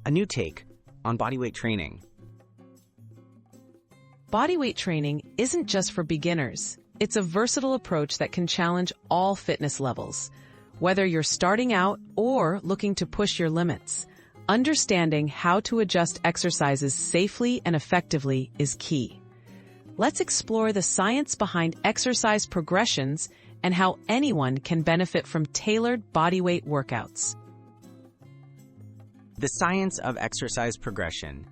a new take on bodyweight training. Bodyweight training isn't just for beginners. It's a versatile approach that can challenge all fitness levels. Whether you're starting out or looking to push your limits, understanding how to adjust exercises safely and effectively is key. Let's explore the science behind exercise progressions and how anyone can benefit from tailored bodyweight workouts. The science of exercise progression.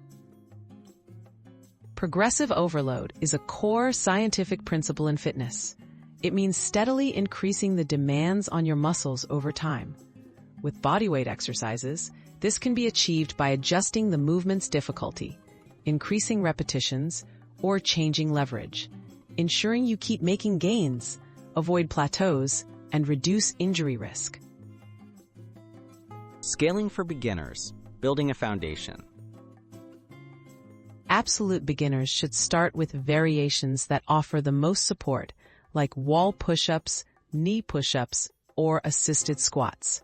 Progressive overload is a core scientific principle in fitness. It means steadily increasing the demands on your muscles over time. With bodyweight exercises, this can be achieved by adjusting the movement's difficulty, increasing repetitions, or changing leverage, ensuring you keep making gains, avoid plateaus, and reduce injury risk. Scaling for beginners, building a foundation. Absolute beginners should start with variations that offer the most support, like wall push-ups, knee push-ups, or assisted squats.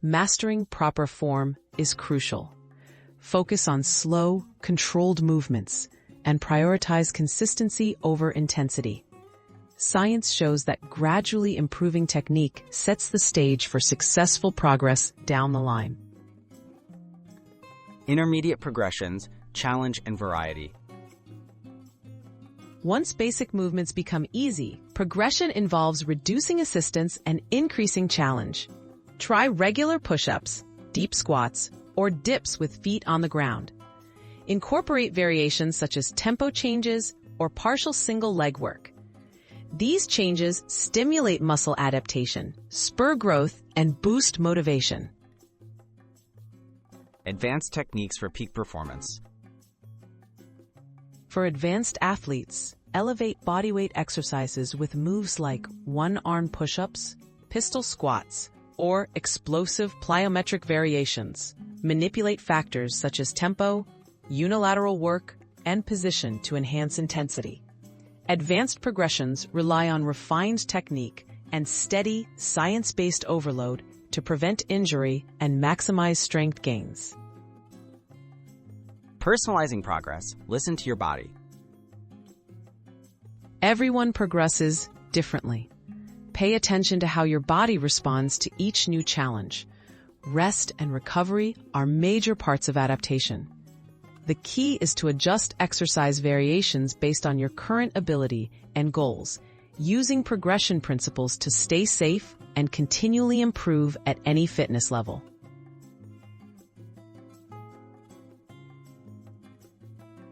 Mastering proper form is crucial. Focus on slow, controlled movements and prioritize consistency over intensity. Science shows that gradually improving technique sets the stage for successful progress down the line. Intermediate progressions, challenge and variety. Once basic movements become easy, progression involves reducing assistance and increasing challenge. Try regular push-ups, deep squats, or dips with feet on the ground. Incorporate variations such as tempo changes or partial single leg work. These changes stimulate muscle adaptation, spur growth, and boost motivation. Advanced techniques for peak performance. For advanced athletes, elevate bodyweight exercises with moves like one-arm push-ups, pistol squats, or explosive plyometric variations. Manipulate factors such as tempo, unilateral work, and position to enhance intensity. Advanced progressions rely on refined technique and steady, science-based overload to prevent injury and maximize strength gains. Personalizing progress. Listen to your body. Everyone progresses differently. Pay attention to how your body responds to each new challenge. Rest and recovery are major parts of adaptation. The key is to adjust exercise variations based on your current ability and goals, using progression principles to stay safe and continually improve at any fitness level.